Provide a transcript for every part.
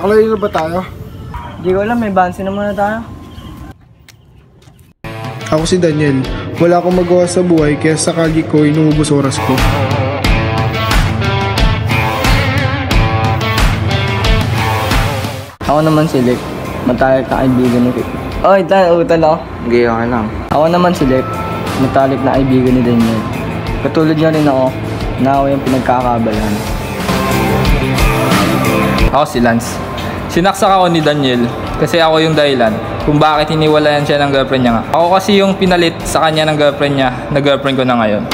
Nakalayo na ba tayo? Hindi ko alam, may bansi na muna tayo. Ako si Daniel. Wala akong magawa sa buhay kaya sakali ko inuubos oras ko. Ako naman si Lip. Matalik na kaibigan ni Kip. Oy, utal ako. Hindi, okay lang. Ako naman si Lip. Matalik na kaibigan ni Daniel. Katulad niya rin ako, na ako yung pinagkakaabalahan. Ako si Lance. Sinaksak ako ni Daniel kasi ako yung dahilan kung bakit hiniwalayan siya ng girlfriend niya nga. Ako kasi yung pinalit sa kanya ng girlfriend niya na girlfriend ko na ngayon.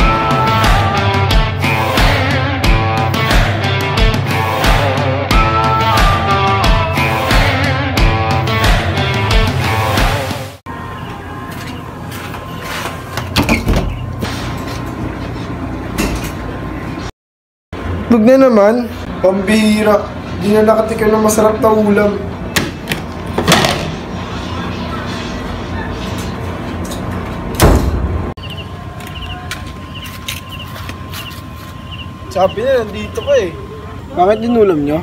Huwag na naman. Pambihira. Di na nakatikim ng masarap na ulam. Sabi na, nandito ka eh. Bakit dinulam nyo?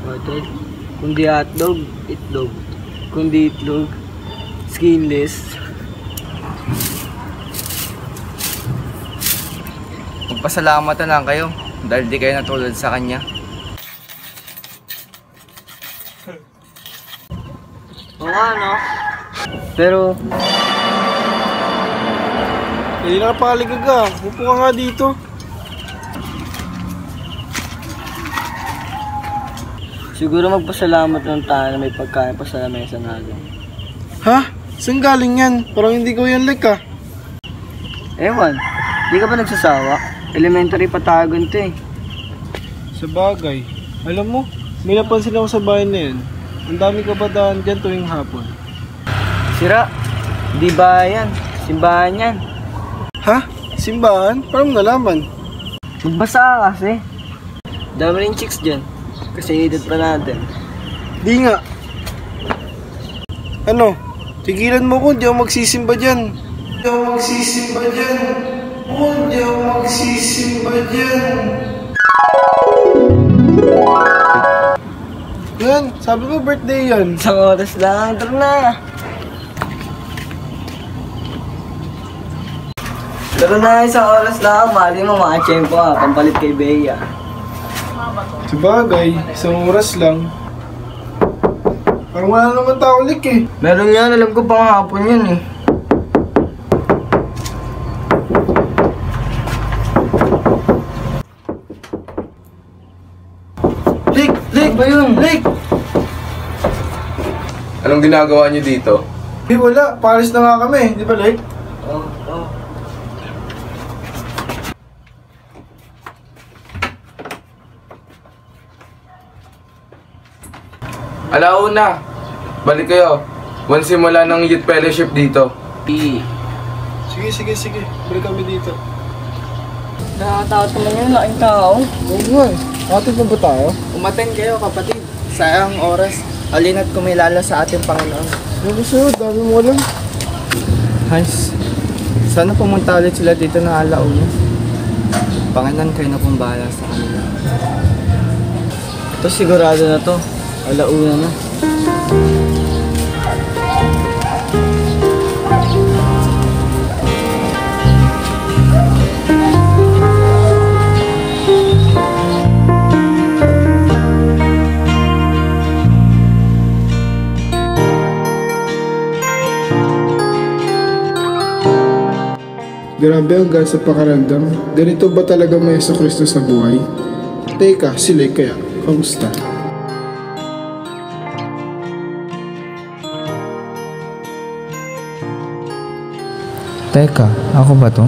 Hotel. Kung di hotdog, itlog. Kung di itlog, skinless. Magpasalamat na lang kayo dahil di kayo natulad sa kanya. Oo nga, no? Pero, Hindi nakapaligag ka. Upo ka nga dito. siguro magpasalamat ng tayo na may pagkain pa sa lamesa natin. Ha? Saan galing yan? Parang hindi ko yan like ah. Ewan, di ka ba nagsasawa? Elementary pa tayo ganito eh. Sa bagay. Alam mo, may napansin ako sa bahay na yan. Ang dami kabataan dyan tuwing hapon. Sira, di ba yan? Simbahan yan. Ha? Simbahan? Parang nalaman. Magbasa ka kasi. Dami rin chicks dyan. Kasi edad pa natin. Di nga. Ano? Tigilan mo ko, di ako magsisimba dyan. Di ako magsisimba dyan. Di ako magsisimba dyan. Yan, sabi mo birthday yan. Isang oras lang, tara na. Tara na, isang oras lang. Mali mo, makachempo ka. Pampalit kay Bea. Sa bagay, isang oras lang. Parang wala naman tao ulit eh. Meron yan, alam ko pang hapon yan eh. Lik! Lik! Ano ba yun? Lik! Anong ginagawa niyo dito? Wala, paalis na nga kami, di ba Lik? Oo. Alauna! Balik kayo. Once simula ng youth fellowship dito. Sige. Balik kami dito. Nakakatakot naman yun, laking tao. Oo nga eh. Atin pa ba tayo? Umaten kayo kapatid. Sayang oras. Halina't kumilala sa ating Panginoon. Ano sa'yo? Dami mo alam. Hans, sana pumunta ulit sila dito ng alauna. Panginoon, kayo na pong bahala sa kanila. Ito sigurado na to. Alauna na. Grabe ang gaan sa pakaramdam. Ganito ba talaga may Jesucristo sa buhay? Teka, sila kaya, kamusta? Teka, ako ba to?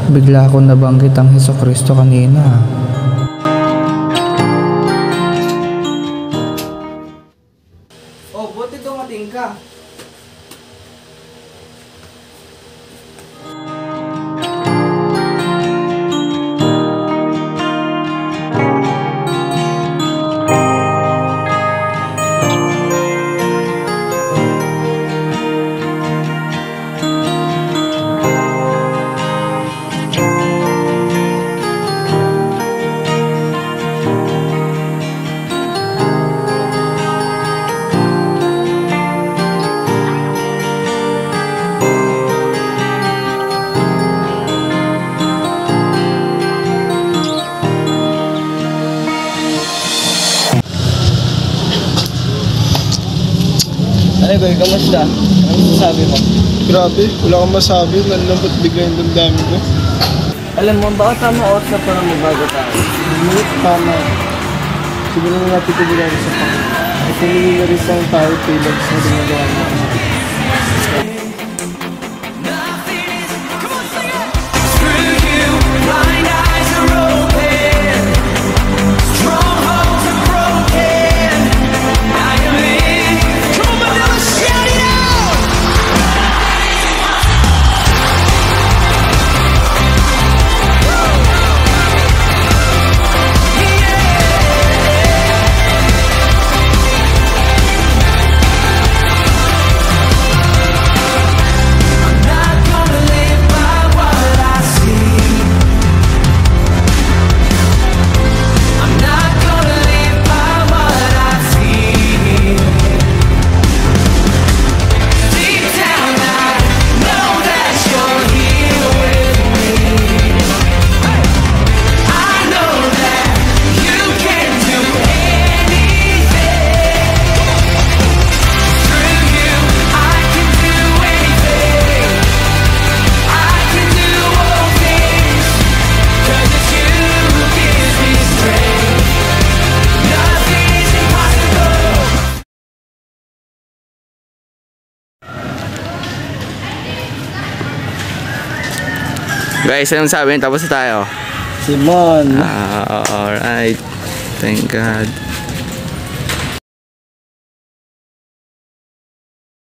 Bigla akong nabanggit ang Jesucristo kanina. Oh, buti dumating ka. Boy, kamusta? Ano sasabi mo? Grabe, wala kang masabi. Nalambot bigla yung damdamin ko. Alam mo, baka tama oras na para magbago tayo. Ngunit tama. Siguro na natin ito bilang sa Panginoon. At humingi na rin ang tayo tulad sa ginagawa mo. Guys, anong sabi? Tapos na tayo. Simon! Alright. Thank God.